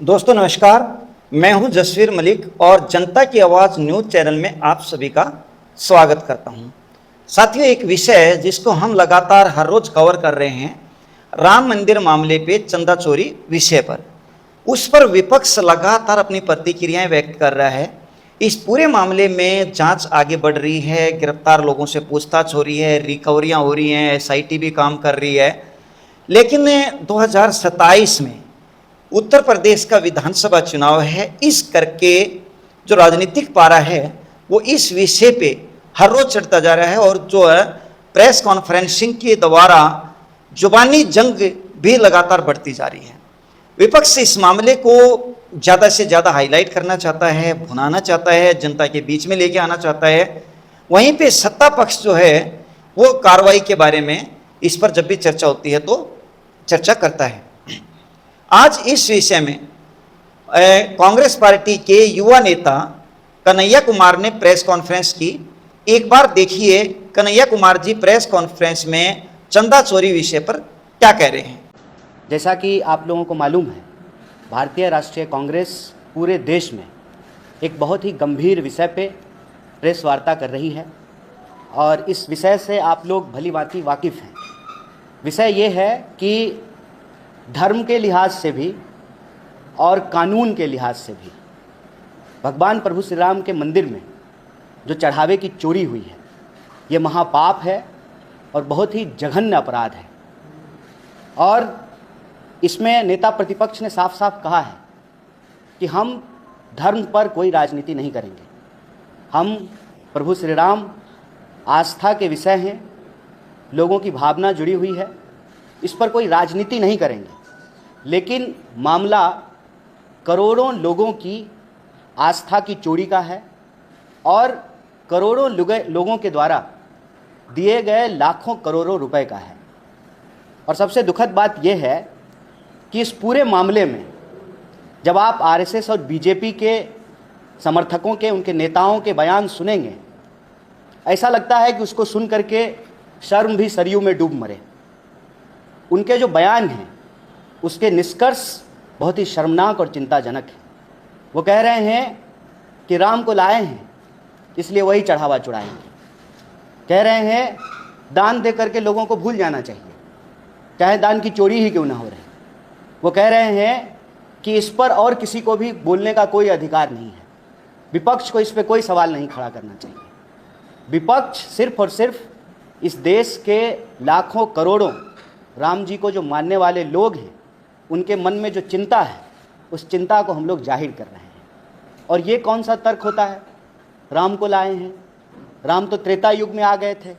दोस्तों नमस्कार। मैं हूं जसवीर मलिक और जनता की आवाज़ न्यूज़ चैनल में आप सभी का स्वागत करता हूं। साथियों, एक विषय है जिसको हम लगातार हर रोज कवर कर रहे हैं, राम मंदिर मामले पे चंदा चोरी विषय पर। उस पर विपक्ष लगातार अपनी प्रतिक्रियाएं व्यक्त कर रहा है। इस पूरे मामले में जांच आगे बढ़ रही है, गिरफ्तार लोगों से पूछताछ हो रही है, रिकवरियां हो रही हैं, एसआईटी भी काम कर रही है। लेकिन 2027 में उत्तर प्रदेश का विधानसभा चुनाव है, इस करके जो राजनीतिक पारा है वो इस विषय पे हर रोज चढ़ता जा रहा है और जो है प्रेस कॉन्फ्रेंसिंग के द्वारा जुबानी जंग भी लगातार बढ़ती जा रही है। विपक्ष इस मामले को ज़्यादा से ज़्यादा हाईलाइट करना चाहता है, भुनाना चाहता है, जनता के बीच में लेके आना चाहता है। वहीं पे सत्ता पक्ष जो है वो कार्रवाई के बारे में इस पर जब भी चर्चा होती है तो चर्चा करता है। आज इस विषय में कांग्रेस पार्टी के युवा नेता कन्हैया कुमार ने प्रेस कॉन्फ्रेंस की। एक बार देखिए कन्हैया कुमार जी प्रेस कॉन्फ्रेंस में चंदा चोरी विषय पर क्या कह रहे हैं। जैसा कि आप लोगों को मालूम है, भारतीय राष्ट्रीय कांग्रेस पूरे देश में एक बहुत ही गंभीर विषय पे प्रेस वार्ता कर रही है और इस विषय से आप लोग भली भांति वाकिफ़ हैं। विषय ये है कि धर्म के लिहाज से भी और कानून के लिहाज से भी भगवान प्रभु श्री राम के मंदिर में जो चढ़ावे की चोरी हुई है, ये महापाप है और बहुत ही जघन्य अपराध है। और इसमें नेता प्रतिपक्ष ने साफ साफ कहा है कि हम धर्म पर कोई राजनीति नहीं करेंगे। हम प्रभु श्री राम आस्था के विषय हैं, लोगों की भावना जुड़ी हुई है, इस पर कोई राजनीति नहीं करेंगे। लेकिन मामला करोड़ों लोगों की आस्था की चोरी का है और करोड़ों लोगों के द्वारा दिए गए लाखों करोड़ों रुपए का है। और सबसे दुखद बात यह है कि इस पूरे मामले में जब आप आरएसएस और बीजेपी के समर्थकों के, उनके नेताओं के बयान सुनेंगे, ऐसा लगता है कि उसको सुन करके शर्म भी सरयू में डूब मरे। उनके जो बयान हैं उसके निष्कर्ष बहुत ही शर्मनाक और चिंताजनक है। वो कह रहे हैं कि राम को लाए हैं इसलिए वही चढ़ावा चढ़ाएंगे। कह रहे हैं दान दे करके लोगों को भूल जाना चाहिए, चाहे दान की चोरी ही क्यों ना हो रही। वो कह रहे हैं कि इस पर और किसी को भी बोलने का कोई अधिकार नहीं है, विपक्ष को इस पर कोई सवाल नहीं खड़ा करना चाहिए। विपक्ष सिर्फ और सिर्फ इस देश के लाखों करोड़ों राम जी को जो मानने वाले लोग हैं, उनके मन में जो चिंता है, उस चिंता को हम लोग जाहिर कर रहे हैं। और ये कौन सा तर्क होता है, राम को लाए हैं, राम तो त्रेता युग में आ गए थे।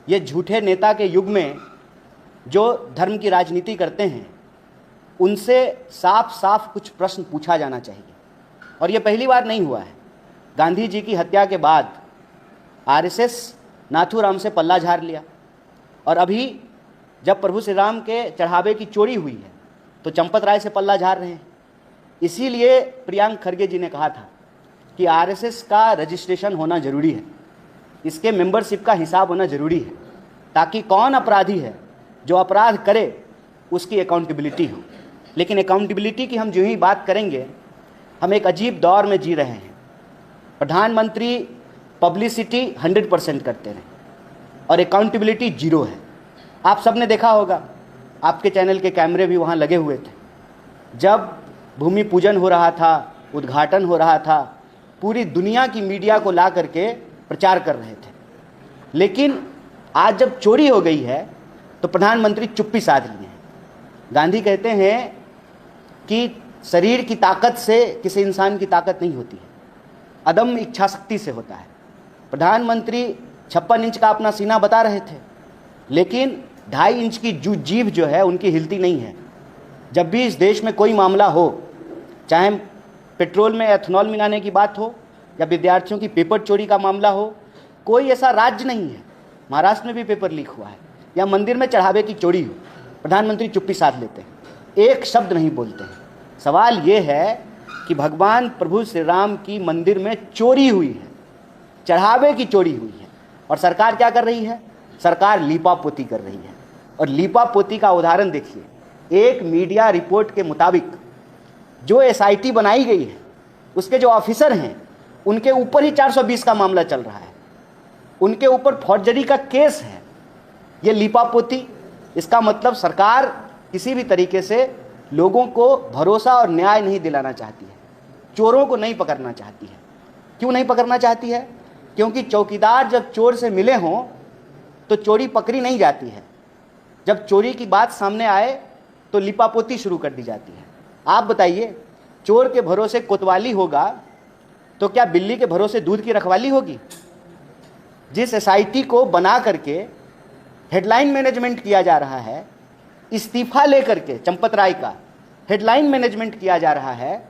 ये झूठे नेता के युग में जो धर्म की राजनीति करते हैं, उनसे साफ साफ कुछ प्रश्न पूछा जाना चाहिए। और ये पहली बार नहीं हुआ है। गांधी जी की हत्या के बाद आरएसएस नाथूराम से पल्ला झाड़ लिया और अभी जब प्रभु श्री राम के चढ़ावे की चोरी हुई है तो चंपत राय से पल्ला झाड़ रहे हैं। इसीलिए प्रियंक खरगे जी ने कहा था कि आरएसएस का रजिस्ट्रेशन होना ज़रूरी है, इसके मेंबरशिप का हिसाब होना ज़रूरी है, ताकि कौन अपराधी है, जो अपराध करे उसकी अकाउंटेबिलिटी हो। लेकिन अकाउंटेबिलिटी की हम जो ही बात करेंगे, हम एक अजीब दौर में जी रहे हैं। प्रधानमंत्री पब्लिसिटी 100% करते रहे और अकाउंटेबिलिटी 0 है। आप सब ने देखा होगा, आपके चैनल के कैमरे भी वहाँ लगे हुए थे। जब भूमि पूजन हो रहा था, उद्घाटन हो रहा था, पूरी दुनिया की मीडिया को ला करके प्रचार कर रहे थे। लेकिन आज जब चोरी हो गई है तो प्रधानमंत्री चुप्पी साध लिए हैं। गांधी कहते हैं कि शरीर की ताकत से किसी इंसान की ताकत नहीं होती है, अदम्य इच्छा शक्ति से होता है। प्रधानमंत्री 56 इंच का अपना सीना बता रहे थे, लेकिन 2.5 इंच की जीभ जो है उनकी हिलती नहीं है। जब भी इस देश में कोई मामला हो, चाहे पेट्रोल में एथनॉल मिलाने की बात हो या विद्यार्थियों की पेपर चोरी का मामला हो, कोई ऐसा राज्य नहीं है, महाराष्ट्र में भी पेपर लीक हुआ है, या मंदिर में चढ़ावे की चोरी हो, प्रधानमंत्री चुप्पी साध लेते हैं, एक शब्द नहीं बोलते हैं। सवाल ये है कि भगवान प्रभु श्री राम की मंदिर में चोरी हुई है, चढ़ावे की चोरी हुई है, और सरकार क्या कर रही है? सरकार लीपापोती कर रही है। और लीपापोती का उदाहरण देखिए, एक मीडिया रिपोर्ट के मुताबिक जो एसआईटी बनाई गई है उसके जो ऑफिसर हैं उनके ऊपर ही 420 का मामला चल रहा है, उनके ऊपर फॉर्जरी का केस है। ये लीपापोती, इसका मतलब सरकार किसी भी तरीके से लोगों को भरोसा और न्याय नहीं दिलाना चाहती है, चोरों को नहीं पकड़ना चाहती है। क्यों नहीं पकड़ना चाहती है? क्योंकि चौकीदार जब चोर से मिले हों तो चोरी पकड़ी नहीं जाती है, जब चोरी की बात सामने आए तो लिपापोती शुरू कर दी जाती है। आप बताइए, चोर के भरोसे कोतवाली होगा तो क्या बिल्ली के भरोसे दूध की रखवाली होगी? जिस एसआईटी को बना करके हेडलाइन मैनेजमेंट किया जा रहा है, इस्तीफा लेकर के चंपत राय का हेडलाइन मैनेजमेंट किया जा रहा है।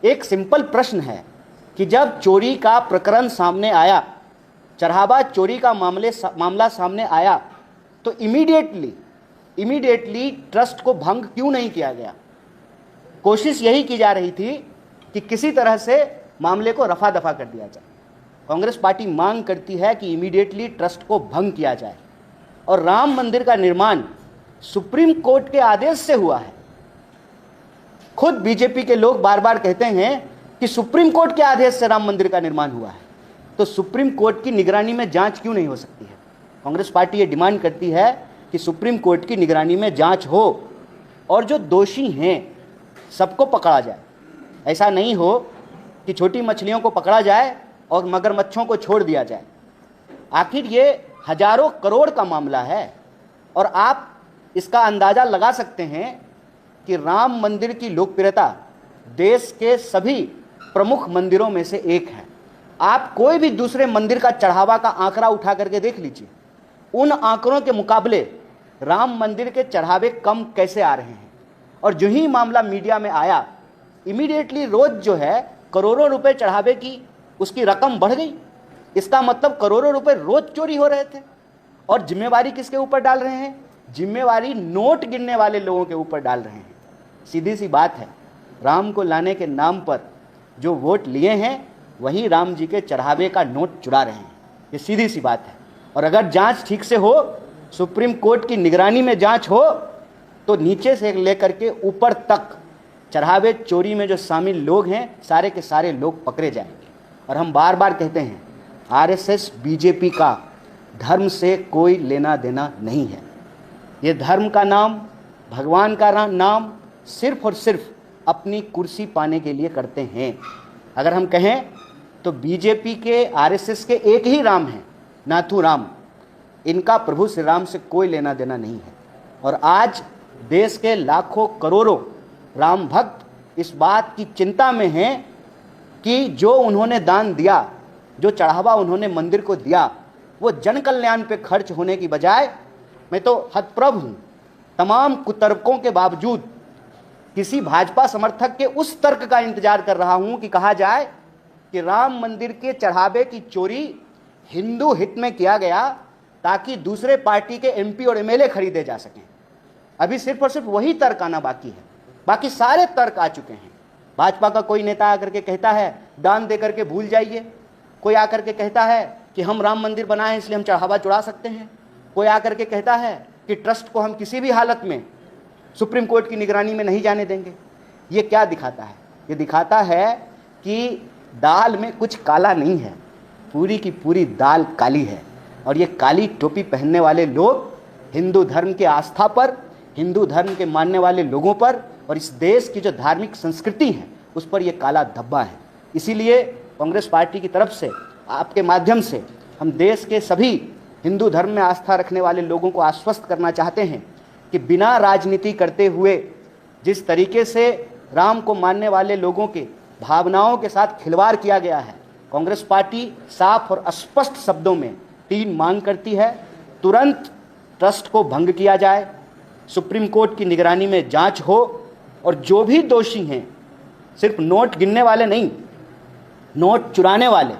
एक सिंपल प्रश्न है कि जब चोरी का प्रकरण सामने आया, चरहाबा चोरी का मामला सामने आया, तो इमीडिएटली ट्रस्ट को भंग क्यों नहीं किया गया? कोशिश यही की जा रही थी कि किसी तरह से मामले को रफा दफा कर दिया जाए। कांग्रेस पार्टी मांग करती है कि इमीडिएटली ट्रस्ट को भंग किया जाए। और राम मंदिर का निर्माण सुप्रीम कोर्ट के आदेश से हुआ है। खुद बीजेपी के लोग बार बार कहते हैं कि सुप्रीम कोर्ट के आदेश से राम मंदिर का निर्माण हुआ है, तो सुप्रीम कोर्ट की निगरानी में जांच क्यों नहीं हो सकती है? कांग्रेस पार्टी ये डिमांड करती है कि सुप्रीम कोर्ट की निगरानी में जांच हो और जो दोषी हैं सबको पकड़ा जाए। ऐसा नहीं हो कि छोटी मछलियों को पकड़ा जाए और मगरमच्छों को छोड़ दिया जाए। आखिर ये हजारों करोड़ का मामला है और आप इसका अंदाज़ा लगा सकते हैं कि राम मंदिर की लोकप्रियता देश के सभी प्रमुख मंदिरों में से एक है। आप कोई भी दूसरे मंदिर का चढ़ावा का आंकड़ा उठा करके देख लीजिए, उन आंकड़ों के मुकाबले राम मंदिर के चढ़ावे कम कैसे आ रहे हैं। और जो ही मामला मीडिया में आया, इमीडिएटली रोज जो है करोड़ों रुपए चढ़ावे की उसकी रकम बढ़ गई। इसका मतलब करोड़ों रुपए रोज चोरी हो रहे थे। और जिम्मेवारी किसके ऊपर डाल रहे हैं? जिम्मेवारी नोट गिनने वाले लोगों के ऊपर डाल रहे हैं। सीधी सी बात है, राम को लाने के नाम पर जो वोट लिए हैं वही राम जी के चढ़ावे का नोट चुरा रहे हैं। ये सीधी सी बात है। और अगर जांच ठीक से हो, सुप्रीम कोर्ट की निगरानी में जांच हो, तो नीचे से लेकर के ऊपर तक चढ़ावे चोरी में जो शामिल लोग हैं सारे के सारे लोग पकड़े जाएंगे। और हम बार बार कहते हैं, आरएसएस बीजेपी का धर्म से कोई लेना देना नहीं है। ये धर्म का नाम, भगवान का नाम सिर्फ और सिर्फ अपनी कुर्सी पाने के लिए करते हैं। अगर हम कहें तो बीजेपी के आरएसएस के एक ही राम हैं, नाथू राम। इनका प्रभु श्री राम से कोई लेना देना नहीं है। और आज देश के लाखों करोड़ों राम भक्त इस बात की चिंता में हैं कि जो उन्होंने दान दिया, जो चढ़ावा उन्होंने मंदिर को दिया, वो जन कल्याण पे खर्च होने की बजाय, मैं तो हतप्रभ हूँ, तमाम कुतर्कों के बावजूद किसी भाजपा समर्थक के उस तर्क का इंतजार कर रहा हूं कि कहा जाए कि राम मंदिर के चढ़ावे की चोरी हिंदू हित में किया गया ताकि दूसरे पार्टी के एमपी और एमएलए खरीदे जा सकें। अभी सिर्फ और सिर्फ वही तर्क आना बाकी है, बाकी सारे तर्क आ चुके हैं। भाजपा का कोई नेता आकर के कहता है दान दे करके भूल जाइए, कोई आकर के कहता है कि हम राम मंदिर बनाए इसलिए हम चढ़ावा चढ़ा सकते हैं, कोई आकर के कहता है कि ट्रस्ट को हम किसी भी हालत में सुप्रीम कोर्ट की निगरानी में नहीं जाने देंगे। ये क्या दिखाता है? ये दिखाता है कि दाल में कुछ काला नहीं है, पूरी की पूरी दाल काली है। और ये काली टोपी पहनने वाले लोग हिंदू धर्म के आस्था पर, हिंदू धर्म के मानने वाले लोगों पर और इस देश की जो धार्मिक संस्कृति है उस पर ये काला धब्बा है। इसीलिए कांग्रेस पार्टी की तरफ से आपके माध्यम से हम देश के सभी हिंदू धर्म में आस्था रखने वाले लोगों को आश्वस्त करना चाहते हैं कि बिना राजनीति करते हुए जिस तरीके से राम को मानने वाले लोगों के भावनाओं के साथ खिलवाड़ किया गया है, कांग्रेस पार्टी साफ और स्पष्ट शब्दों में 3 मांग करती है। तुरंत ट्रस्ट को भंग किया जाए, सुप्रीम कोर्ट की निगरानी में जांच हो और जो भी दोषी हैं, सिर्फ नोट गिनने वाले नहीं, नोट चुराने वाले,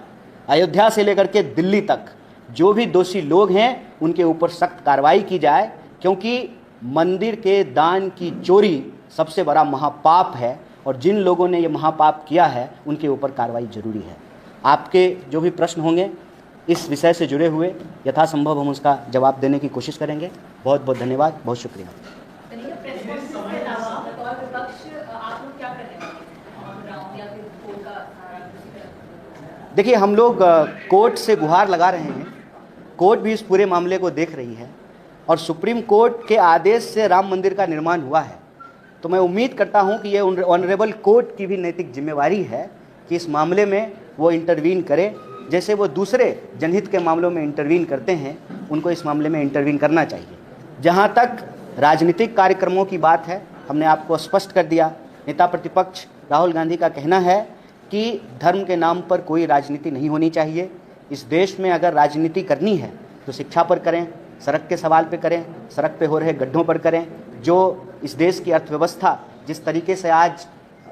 अयोध्या से लेकर के दिल्ली तक जो भी दोषी लोग हैं उनके ऊपर सख्त कार्रवाई की जाए। क्योंकि मंदिर के दान की चोरी सबसे बड़ा महापाप है और जिन लोगों ने ये महापाप किया है उनके ऊपर कार्रवाई जरूरी है। आपके जो भी प्रश्न होंगे इस विषय से जुड़े हुए यथासंभव हम उसका जवाब देने की कोशिश करेंगे। बहुत बहुत धन्यवाद, बहुत शुक्रिया। देखिए, हम लोग कोर्ट से गुहार लगा रहे हैं। कोर्ट भी इस पूरे मामले को देख रही है और सुप्रीम कोर्ट के आदेश से राम मंदिर का निर्माण हुआ है। तो मैं उम्मीद करता हूं कि ये ऑनरेबल कोर्ट की भी नैतिक जिम्मेवारी है कि इस मामले में वो इंटरवीन करे, जैसे वो दूसरे जनहित के मामलों में इंटरवीन करते हैं, उनको इस मामले में इंटरवीन करना चाहिए। जहां तक राजनीतिक कार्यक्रमों की बात है, हमने आपको स्पष्ट कर दिया। नेता प्रतिपक्ष राहुल गांधी का कहना है कि धर्म के नाम पर कोई राजनीति नहीं होनी चाहिए। इस देश में अगर राजनीति करनी है तो शिक्षा पर करें, सड़क के सवाल पे करें, सड़क पे हो रहे गड्ढों पर करें। जो इस देश की अर्थव्यवस्था जिस तरीके से आज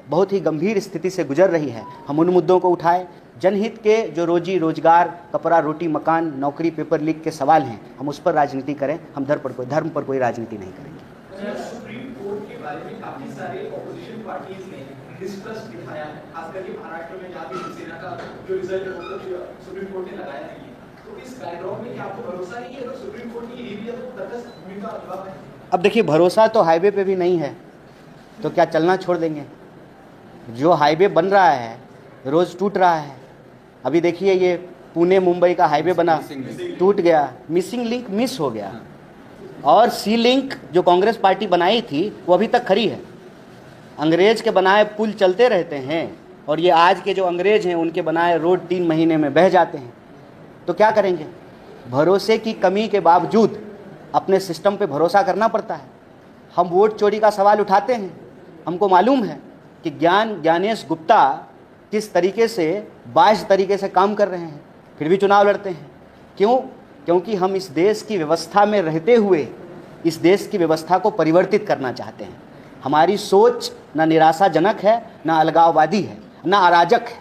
बहुत ही गंभीर स्थिति से गुजर रही है, हम उन मुद्दों को उठाएं। जनहित के जो रोजी रोजगार, कपड़ा रोटी मकान, नौकरी, पेपर लीक के सवाल हैं, हम उस पर राजनीति करें। हम धर्म पर कोई राजनीति नहीं करेंगे। सुप्रीम कोर्ट के बारे में काफी सारे ऑपोजिशन पार्टीज ने डिस्ट्रस्ट दिखाया है, खास करके महाराष्ट्र में जहाँ भी शिवसेना का जो रिजल्ट है वो सुप्रीम कोर्ट ने लगाया नहीं है। तो इस बैकग्राउंड में क्या आपको भरोसा नहीं है? तो सुप्रीम कोर्ट की ये भी तटस्थ भूमिका अभिभाव है। अब देखिए, भरोसा तो हाईवे पे भी नहीं है, तो क्या चलना छोड़ देंगे? जो हाईवे बन रहा है रोज टूट रहा है। अभी देखिए, ये पुणे मुंबई का हाईवे बना, टूट गया, मिसिंग लिंक मिस हो गया। और सी लिंक जो कांग्रेस पार्टी बनाई थी वो अभी तक खड़ी है। अंग्रेज के बनाए पुल चलते रहते हैं और ये आज के जो अंग्रेज हैं उनके बनाए रोड 3 महीने में बह जाते हैं। तो क्या करेंगे? भरोसे की कमी के बावजूद अपने सिस्टम पे भरोसा करना पड़ता है। हम वोट चोरी का सवाल उठाते हैं। हमको मालूम है कि ज्ञानेश गुप्ता किस तरीके से बाह्य तरीके से काम कर रहे हैं, फिर भी चुनाव लड़ते हैं। क्यों? क्योंकि हम इस देश की व्यवस्था में रहते हुए इस देश की व्यवस्था को परिवर्तित करना चाहते हैं। हमारी सोच ना निराशाजनक है, ना अलगाववादी है, ना अराजक है।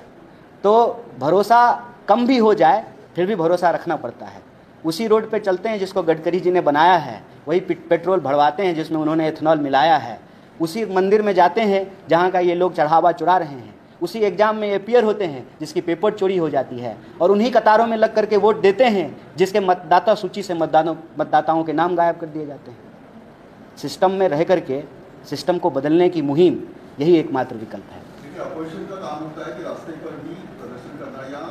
तो भरोसा कम भी हो जाए फिर भी भरोसा रखना पड़ता है। उसी रोड पे चलते हैं जिसको गडकरी जी ने बनाया है, वही पेट्रोल भरवाते हैं जिसमें उन्होंने एथेनॉल मिलाया है। उसी मंदिर में जाते हैं जहाँ का ये लोग चढ़ावा चुरा रहे हैं। उसी एग्जाम में अपियर होते हैं जिसकी पेपर चोरी हो जाती है, और उन्हीं कतारों में लग करके वोट देते हैं जिसके मतदाता सूची से मतदाताओं के नाम गायब कर दिए जाते हैं। सिस्टम में रह करके सिस्टम को बदलने की मुहिम यही एकमात्र विकल्प है। देखिए, अपोजिशन का काम होता है कि रास्ते पर भी प्रदर्शन करना या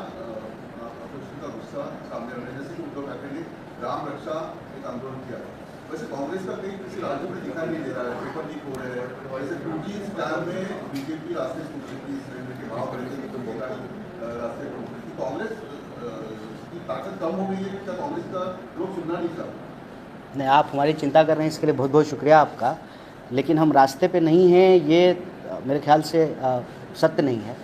अपोजिशन का गुस्सा सामने रखना, जैसे कि उद्धव ठाकरे ने राम रक्षा एक आंदोलन किया है। वैसे कांग्रेस का कहीं किसी राज्य में दिखाई नहीं दे रहा है, पेपर लीक हो रहे हैं। वैसे 2G स्टार में बीजेपी रास्ते की सिलेंडर के भाव बढ़े थे, तो रास्ते कांग्रेस की ताकत कम हो गई है, क्या कांग्रेस का लोग सुनना नहीं चाहते? नहीं, आप हमारी चिंता कर रहे हैं, इसके लिए बहुत बहुत शुक्रिया आपका। लेकिन हम रास्ते पे नहीं हैं, ये मेरे ख्याल से सत्य नहीं है।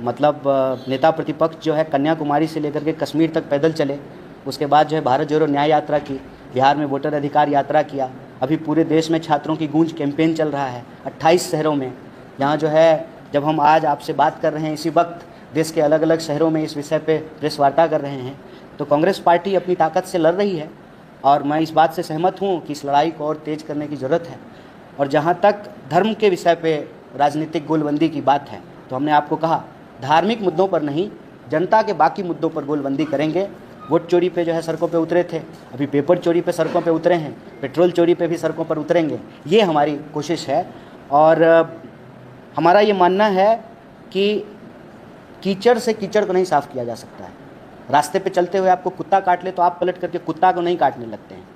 मतलब नेता प्रतिपक्ष जो है कन्याकुमारी से लेकर के कश्मीर तक पैदल चले, उसके बाद जो है भारत जोड़ो न्याय यात्रा की, बिहार में वोटर अधिकार यात्रा किया। अभी पूरे देश में छात्रों की गूंज कैंपेन चल रहा है 28 शहरों में। यहाँ जो है, जब हम आज आपसे बात कर रहे हैं, इसी वक्त देश के अलग अलग शहरों में इस विषय पे प्रेस वार्ता कर रहे हैं। तो कांग्रेस पार्टी अपनी ताकत से लड़ रही है और मैं इस बात से सहमत हूँ कि इस लड़ाई को और तेज़ करने की ज़रूरत है। और जहाँ तक धर्म के विषय पे राजनीतिक गोलबंदी की बात है, तो हमने आपको कहा धार्मिक मुद्दों पर नहीं, जनता के बाकी मुद्दों पर गोलबंदी करेंगे। वोट चोरी पे जो है सड़कों पे उतरे थे, अभी पेपर चोरी पे सड़कों पे उतरे हैं, पेट्रोल चोरी पे भी सड़कों पर उतरेंगे। ये हमारी कोशिश है। और हमारा ये मानना है कि कीचड़ से कीचड़ को नहीं साफ़ किया जा सकता है। रास्ते पे चलते हुए आपको कुत्ता काट ले तो आप पलट करके कुत्ता को नहीं काटने लगते हैं।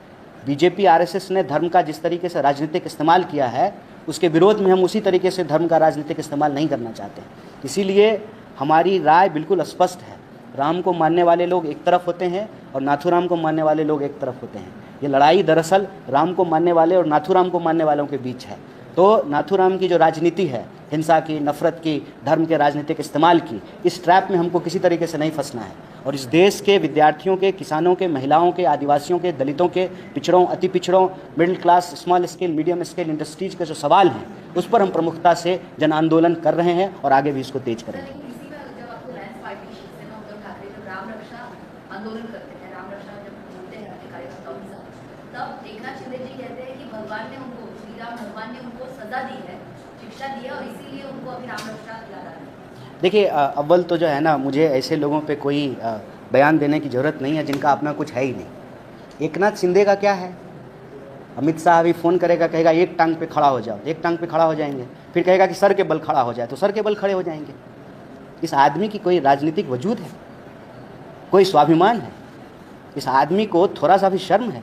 बीजेपी आरएसएस ने धर्म का जिस तरीके से राजनीतिक इस्तेमाल किया है, उसके विरोध में हम उसी तरीके से धर्म का राजनीतिक इस्तेमाल नहीं करना चाहते। इसीलिए हमारी राय बिल्कुल स्पष्ट है। राम को मानने वाले लोग एक तरफ होते हैं और नाथूराम को मानने वाले लोग एक तरफ होते हैं। ये लड़ाई दरअसल राम को मानने वाले और नाथूराम को मानने वालों के बीच है। तो नाथूराम की जो राजनीति है, हिंसा की, नफरत की, धर्म के राजनीतिक इस्तेमाल की, इस ट्रैप में हमको किसी तरीके से नहीं फंसना है। और इस देश के विद्यार्थियों के, किसानों के, महिलाओं के, आदिवासियों के, दलितों के, पिछड़ों, अति पिछड़ों, middle class, small scale, medium scale industries के जो सवाल हैं, उस पर हम प्रमुखता से जन आंदोलन कर रहे हैं और आगे भी इसको तेज करेंगे। आंदोलन करते हैं, राम रक्षा जब बोलते हैं अपने कार्यकर्ताओं के साथ, तब एकनाथ शिंदे जी कहते हैं कि भगवान ने उनको, श्री राम भगवान ने उनको सजा दी है, शिक्षा दी है और इसीलिए उनको अभी राम रक्षा याद आ रहा है। देखिए, अव्वल तो जो है ना, मुझे ऐसे लोगों पे कोई बयान देने की ज़रूरत नहीं है जिनका अपना कुछ है ही नहीं। एकनाथ शिंदे का क्या है? अमित शाह अभी फ़ोन करेगा, कहेगा एक टांग पे खड़ा हो जाओ, एक टांग पे खड़ा हो जाएंगे, फिर कहेगा कि सर के बल खड़ा हो जाए तो सर के बल खड़े हो जाएंगे। इस आदमी की कोई राजनीतिक वजूद है, कोई स्वाभिमान है? इस आदमी को थोड़ा सा भी शर्म है?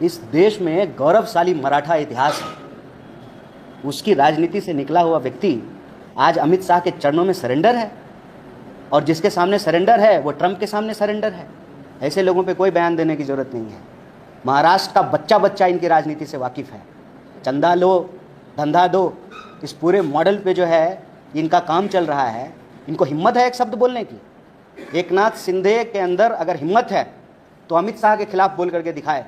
इस देश में गौरवशाली मराठा इतिहास है, उसकी राजनीति से निकला हुआ व्यक्ति आज अमित शाह के चरणों में सरेंडर है, और जिसके सामने सरेंडर है वो ट्रंप के सामने सरेंडर है। ऐसे लोगों पे कोई बयान देने की ज़रूरत नहीं है। महाराष्ट्र का बच्चा बच्चा इनकी राजनीति से वाकिफ़ है। चंदा लो, धंधा दो, इस पूरे मॉडल पे जो है इनका काम चल रहा है। इनको हिम्मत है एक शब्द बोलने की? एकनाथ शिंदे के अंदर अगर हिम्मत है तो अमित शाह के खिलाफ बोल करके दिखाए,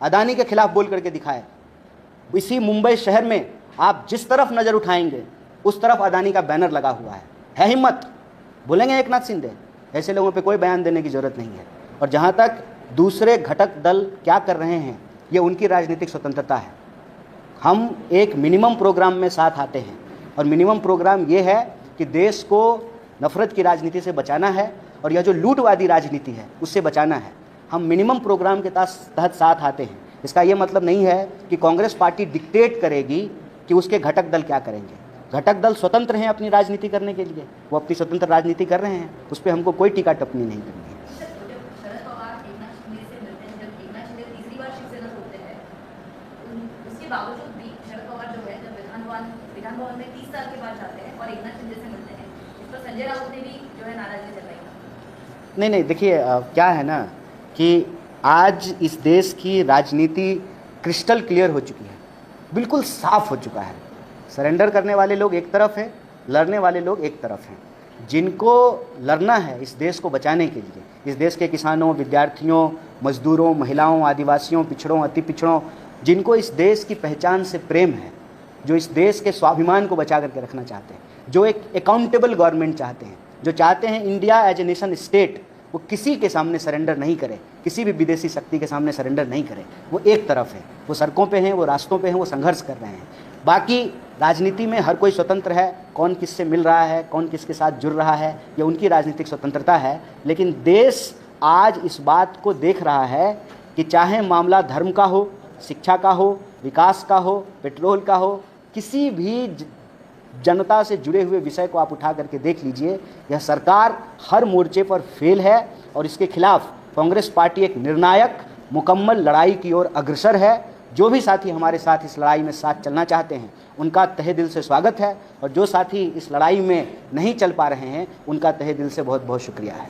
अदानी के खिलाफ बोल करके दिखाए। इसी मुंबई शहर में आप जिस तरफ नज़र उठाएंगे उस तरफ अदानी का बैनर लगा हुआ है हिम्मत? बोलेंगे एकनाथ शिंदे? ऐसे लोगों पे कोई बयान देने की ज़रूरत नहीं है। और जहाँ तक दूसरे घटक दल क्या कर रहे हैं, ये उनकी राजनीतिक स्वतंत्रता है। हम एक मिनिमम प्रोग्राम में साथ आते हैं, और मिनिमम प्रोग्राम ये है कि देश को नफरत की राजनीति से बचाना है, और यह जो लूटवादी राजनीति है उससे बचाना है। हम मिनिमम प्रोग्राम के तहत साथ आते हैं। इसका ये मतलब नहीं है कि कांग्रेस पार्टी डिक्टेट करेगी कि उसके घटक दल क्या करेंगे। घटक दल स्वतंत्र हैं अपनी राजनीति करने के लिए, वो अपनी स्वतंत्र राजनीति कर रहे हैं, उस पर हमको कोई टीका टिप्पणी नहीं करनी है। शरद पवार एकनाथ शिंदे से मिलते हैं, जब एकनाथ शिंदे तीसरी बार शिवसेना छोड़ते हैं, उसके बावजूद भी शरद पवार जो है जब विधान भवन में 30 साल के बाद जाते हैं और एकनाथ शिंदे से मिलते हैं, इस पर संजय राउत ने भी जो है नाराजगी जताई। नहीं, देखिए क्या है ना कि आज इस देश की राजनीति क्रिस्टल क्लियर हो चुकी है, बिल्कुल साफ हो चुका है। सरेंडर करने वाले लोग एक तरफ हैं, लड़ने वाले लोग एक तरफ हैं। जिनको लड़ना है इस देश को बचाने के लिए, इस देश के किसानों, विद्यार्थियों, मजदूरों, महिलाओं, आदिवासियों, पिछड़ों, अति पिछड़ों, जिनको इस देश की पहचान से प्रेम है, जो इस देश के स्वाभिमान को बचा करके रखना चाहते हैं, जो एक अकाउंटेबल गवर्नमेंट चाहते हैं, जो चाहते हैं India as a nation state वो किसी के सामने सरेंडर नहीं करे, किसी भी विदेशी शक्ति के सामने सरेंडर नहीं करे, वो एक तरफ है, वो सड़कों पे हैं, वो रास्तों पे हैं, वो संघर्ष कर रहे हैं। बाकी राजनीति में हर कोई स्वतंत्र है, कौन किससे मिल रहा है, कौन किसके साथ जुड़ रहा है, ये उनकी राजनीतिक स्वतंत्रता है। लेकिन देश आज इस बात को देख रहा है कि चाहे मामला धर्म का हो, शिक्षा का हो, विकास का हो, पेट्रोल का हो, किसी भी जनता से जुड़े हुए विषय को आप उठा करके देख लीजिए, यह सरकार हर मोर्चे पर फेल है, और इसके खिलाफ कांग्रेस पार्टी एक निर्णायक मुकम्मल लड़ाई की ओर अग्रसर है। जो भी साथी हमारे साथ इस लड़ाई में साथ चलना चाहते हैं उनका तहे दिल से स्वागत है, और जो साथी इस लड़ाई में नहीं चल पा रहे हैं उनका तहे दिल से बहुत बहुत शुक्रिया है।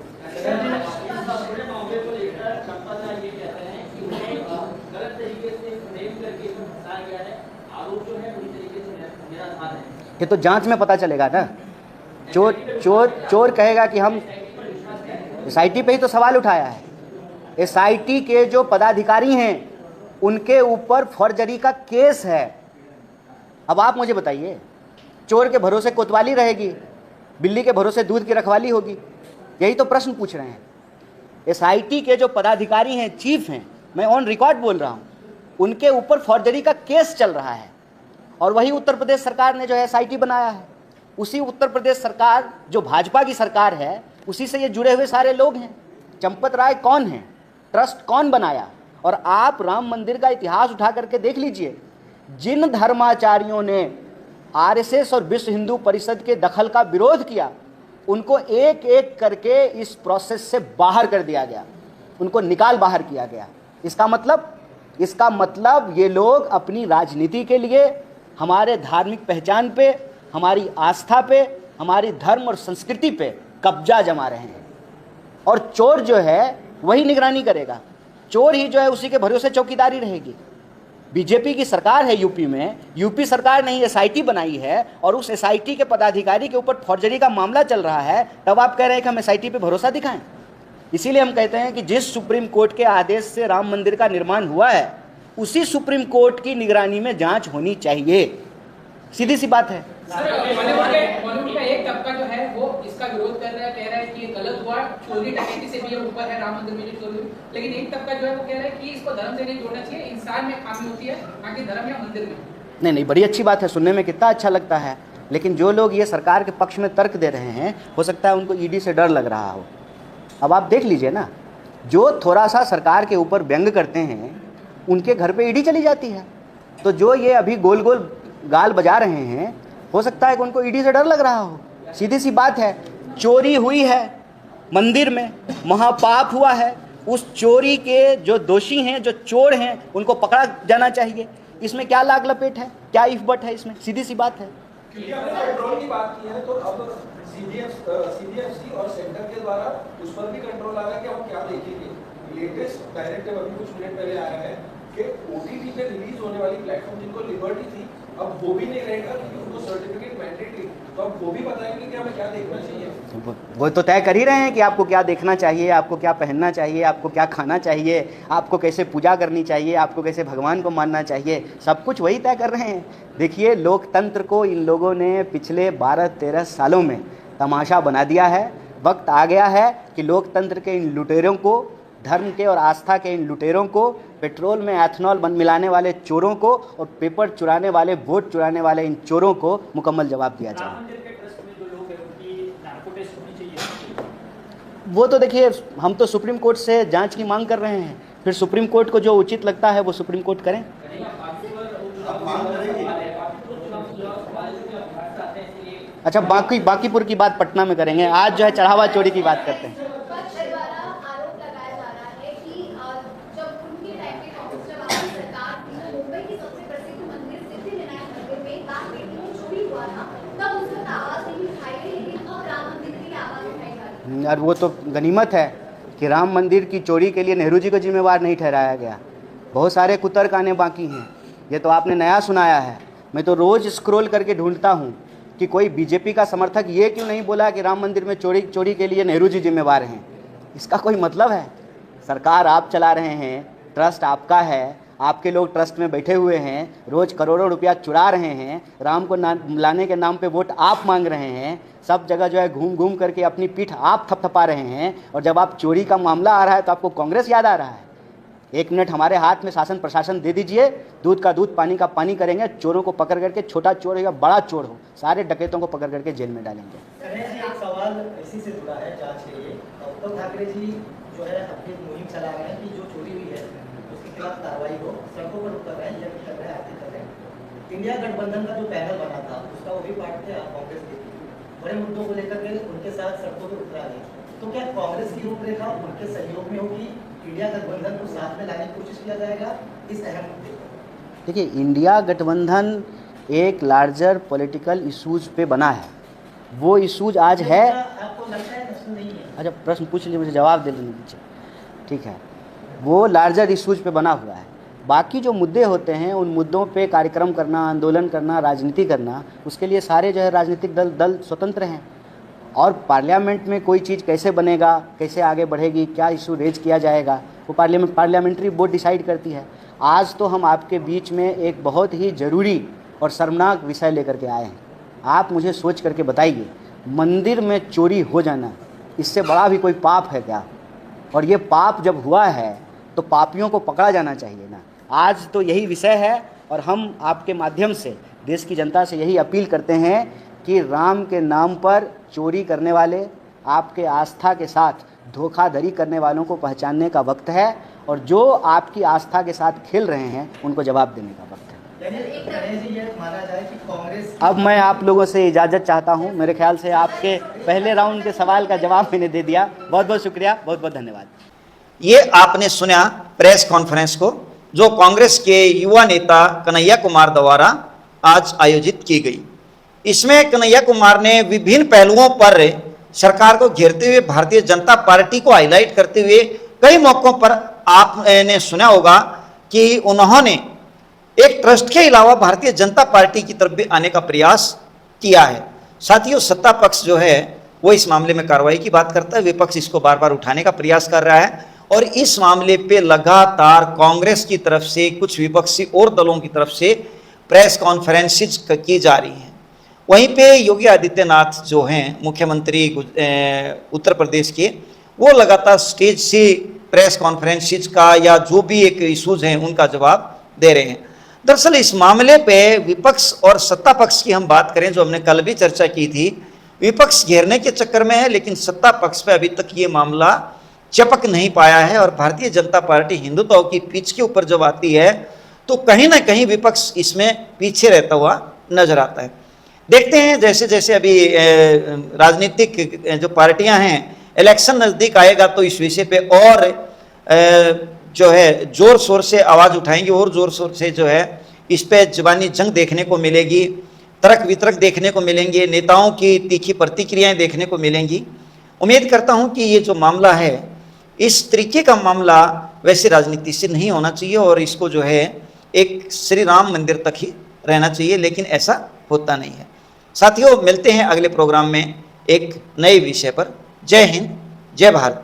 ये तो जांच में पता चलेगा ना। चोर कहेगा कि हम एसआईटी पे ही तो सवाल उठाया है। एसआईटी के जो पदाधिकारी हैं उनके ऊपर फर्जरी का केस है। अब आप मुझे बताइए, चोर के भरोसे कोतवाली रहेगी, बिल्ली के भरोसे दूध की रखवाली होगी? यही तो प्रश्न पूछ रहे हैं। एसआईटी के जो पदाधिकारी हैं, चीफ हैं, मैं ऑन रिकॉर्ड बोल रहा हूं, उनके ऊपर फर्जरी का केस चल रहा है। और वही उत्तर प्रदेश सरकार ने जो है एसआईटी बनाया है। उसी उत्तर प्रदेश सरकार जो भाजपा की सरकार है, उसी से ये जुड़े हुए सारे लोग हैं। चंपत राय कौन है, ट्रस्ट कौन बनाया? और आप राम मंदिर का इतिहास उठा करके देख लीजिए, जिन धर्माचार्यों ने आरएसएस और विश्व हिंदू परिषद के दखल का विरोध किया, उनको एक एक करके इस प्रोसेस से बाहर कर दिया गया, उनको निकाल बाहर किया गया। इसका मतलब ये लोग अपनी राजनीति के लिए हमारे धार्मिक पहचान पे, हमारी आस्था पे, हमारी धर्म और संस्कृति पे कब्जा जमा रहे हैं। और चोर जो है वही निगरानी करेगा, चोर ही जो है उसी के भरोसे चौकीदारी रहेगी। बीजेपी की सरकार है यूपी में, यूपी सरकार ने ही एसआईटी बनाई है, और उस एसआईटी के पदाधिकारी के ऊपर फर्जरी का मामला चल रहा है। तब आप कह रहे हैं कि हम एसआईटी पे भरोसा दिखाएं? इसीलिए हम कहते हैं कि जिस सुप्रीम कोर्ट के आदेश से राम मंदिर का निर्माण हुआ है, उसी सुप्रीम कोर्ट की निगरानी में जांच होनी चाहिए। सीधी सी बात है। बॉलीवुड का एक तबका जो है वो इसका विरोध कर रहा है, कह रहा है कि ये गलत हुआ, चोरी डकैती से भी ये ऊपर है राम मंदिर में जो चोरी हुई। लेकिन एक तबका जो है वो कह रहा है कि इसको धर्म से नहीं जोड़ना चाहिए, इंसान में खामी होती है, ना कि धर्म या मंदिर में। नहीं, बड़ी अच्छी बात है, सुनने में कितना अच्छा लगता है। लेकिन जो लोग ये सरकार के पक्ष में तर्क दे रहे हैं, हो सकता है उनको ईडी से डर लग रहा हो। अब आप देख लीजिए ना, जो थोड़ा सा सरकार के ऊपर व्यंग करते हैं उनके घर पे ईडी चली जाती है। तो जो ये अभी गोल गोल गाल बजा रहे हैं, हो सकता है कि उनको ईडी से डर लग रहा हो। सीधी सी बात है, चोरी हुई है मंदिर में, महापाप हुआ है, उस चोरी के जो दोषी हैं, जो चोर हैं, उनको पकड़ा जाना चाहिए। इसमें क्या लाग लपेट है, क्या इफ बट है इसमें? सीधी सी बात है। क्योंकि आपने पेट्रोल की बात की है, तो अब सीबीएफसी और सेंटर के द्वारा उस पर भी कंट्रोल आ रहा है कि हम क्या देखेंगे। लेटेस्ट डायरेक्टिव अभी कुछ मिनट पहले आया है कि ओटीटी पे रिलीज होने वाली प्लेटफॉर्म जिनको लिबर्टी थी, अब वो भी नहीं रहेगा क्योंकि उनको सर्टिफिकेट मैंडेटरी, तो अब वो भी बताएंगे कि हमें क्या देखना चाहिए। वो तो तय कर ही रहे हैं कि आपको क्या देखना चाहिए, आपको क्या पहनना चाहिए, आपको क्या खाना चाहिए, आपको कैसे पूजा करनी चाहिए, आपको कैसे भगवान को मानना चाहिए, सब कुछ वही तय कर रहे हैं। देखिए, लोकतंत्र को इन लोगों ने पिछले 12-13 सालों में तमाशा बना दिया है। वक्त आ गया है कि लोकतंत्र के इन लुटेरों को, धर्म के और आस्था के इन लुटेरों को, पेट्रोल में एथनॉल मिलाने वाले चोरों को और पेपर चुराने वाले, वोट चुराने वाले इन चोरों को मुकम्मल जवाब दिया जाए। वो तो देखिए, हम तो सुप्रीम कोर्ट से जांच की मांग कर रहे हैं, फिर सुप्रीम कोर्ट को जो उचित लगता है वो सुप्रीम कोर्ट करें। अच्छा, बांकीपुर की बात पटना में करेंगे, आज जो है चढ़ावा चोरी की बात करते हैं। और वो तो गनीमत है कि राम मंदिर की चोरी के लिए नेहरू जी को जिम्मेवार नहीं ठहराया गया। बहुत सारे कुतर्क आने बाकी हैं, ये तो आपने नया सुनाया है। मैं तो रोज़ स्क्रॉल करके ढूंढता हूँ कि कोई बीजेपी का समर्थक ये क्यों नहीं बोला कि राम मंदिर में चोरी के लिए नेहरू जी जिम्मेवार हैं। इसका कोई मतलब है? सरकार आप चला रहे हैं, ट्रस्ट आपका है, आपके लोग ट्रस्ट में बैठे हुए हैं, रोज़ करोड़ों रुपया चुरा रहे हैं, राम को लाने के नाम पे वोट आप मांग रहे हैं, सब जगह जो है घूम घूम करके अपनी पीठ आप थपथपा रहे हैं, और जब आप चोरी का मामला आ रहा है तो आपको कांग्रेस याद आ रहा है। एक मिनट हमारे हाथ में शासन प्रशासन दे दीजिए, दूध का दूध पानी का पानी करेंगे, चोरों को पकड़ करके, छोटा चोर हो या बड़ा चोर हो, सारे डकैतों को पकड़ करके जेल में डालेंगे। एक सवाल इसी से जुड़ा है जांच के लिए। उद्धव ठाकरे जी जो है अपनी मुहिम चला रहे हैं कि जो चोरी हुई है उसके खिलाफ कार्रवाई हो, सड़कों पर उतर रहे हैं, यज्ञ कर रहे हैं, आरती कर रहे हैं। इंडिया गठबंधन का जो पैनल बना था उसका वो भी पार्ट थे, कांग्रेस के बड़े मुद्दों को लेकर के उनके साथ सड़कों पर उतरा गए। तो क्या कांग्रेस की रूपरेखा उनके सहयोग में होगी? इंडिया गठबंधन को साथ में लाने की कोशिश किया जाएगा इस अहम मुद्दे पर? देखिए, इंडिया गठबंधन एक लार्जर पॉलिटिकल इशूज़ पे बना है। वो इशूज आज है। आपको लगता है प्रश्न नहीं है? अच्छा, प्रश्न पूछ लीजिए, मुझे जवाब दे लेने दीजिए। ठीक है, वो लार्जर इशूज पे बना हुआ है। बाकी जो मुद्दे होते हैं उन मुद्दों पे कार्यक्रम करना, आंदोलन करना, राजनीति करना, उसके लिए सारे जो है राजनीतिक दल स्वतंत्र हैं। और पार्लियामेंट में कोई चीज़ कैसे बनेगा, कैसे आगे बढ़ेगी, क्या इशू रेज किया जाएगा, वो पार्लियामेंट्री बोर्ड डिसाइड करती है। आज तो हम आपके बीच में एक बहुत ही ज़रूरी और शर्मनाक विषय लेकर के आए हैं। आप मुझे सोच करके बताइए, मंदिर में चोरी हो जाना, इससे बड़ा भी कोई पाप है क्या? और ये पाप जब हुआ है तो पापियों को पकड़ा जाना चाहिए ना। आज तो यही विषय है, और हम आपके माध्यम से देश की जनता से यही अपील करते हैं कि राम के नाम पर चोरी करने वाले, आपके आस्था के साथ धोखाधड़ी करने वालों को पहचानने का वक्त है, और जो आपकी आस्था के साथ खेल रहे हैं उनको जवाब देने का वक्त है। अब मैं आप लोगों से इजाज़त चाहता हूं। मेरे ख्याल से आपके पहले राउंड के सवाल का जवाब मैंने दे दिया। बहुत बहुत शुक्रिया, बहुत बहुत धन्यवाद। ये आपने सुना प्रेस कॉन्फ्रेंस को जो कांग्रेस के युवा नेता कन्हैया कुमार द्वारा आज आयोजित की गई। इसमें कन्हैया कुमार ने विभिन्न पहलुओं पर सरकार को घेरते हुए भारतीय जनता पार्टी को हाईलाइट करते हुए कई मौकों पर आपने सुना होगा कि उन्होंने एक ट्रस्ट के अलावा भारतीय जनता पार्टी की तरफ भी आने का प्रयास किया है। साथियों, सत्ता पक्ष जो है वो इस मामले में कार्रवाई की बात करता है, विपक्ष इसको बार बार उठाने का प्रयास कर रहा है, और इस मामले पे लगातार कांग्रेस की तरफ से, कुछ विपक्षी और दलों की तरफ से प्रेस कॉन्फ्रेंसेज की जा रही हैं। वहीं पे योगी आदित्यनाथ जो हैं मुख्यमंत्री उत्तर प्रदेश के, वो लगातार स्टेज से प्रेस कॉन्फ्रेंसेज का या जो भी एक इशूज हैं उनका जवाब दे रहे हैं। दरअसल इस मामले पे विपक्ष और सत्ता पक्ष की हम बात करें, जो हमने कल भी चर्चा की थी, विपक्ष घेरने के चक्कर में है, लेकिन सत्ता पक्ष पे अभी तक ये मामला चपक नहीं पाया है। और भारतीय जनता पार्टी हिंदुत्व की पिच के ऊपर जब आती है तो कहीं ना कहीं विपक्ष इसमें पीछे रहता हुआ नजर आता है। देखते हैं जैसे जैसे अभी राजनीतिक जो पार्टियां हैं, इलेक्शन नज़दीक आएगा तो इस विषय पे और जो है जोर शोर से आवाज़ उठाएंगे और जोर शोर से जो है इस पे जुबानी जंग देखने को मिलेगी, तर्क वितर्क देखने को मिलेंगे, नेताओं की तीखी प्रतिक्रियाएं देखने को मिलेंगी। उम्मीद करता हूं कि ये जो मामला है, इस तरीके का मामला वैसे राजनीति से नहीं होना चाहिए और इसको जो है एक श्री राम मंदिर तक ही रहना चाहिए, लेकिन ऐसा होता नहीं है। साथियों, मिलते हैं अगले प्रोग्राम में एक नए विषय पर। जय हिंद, जय भारत।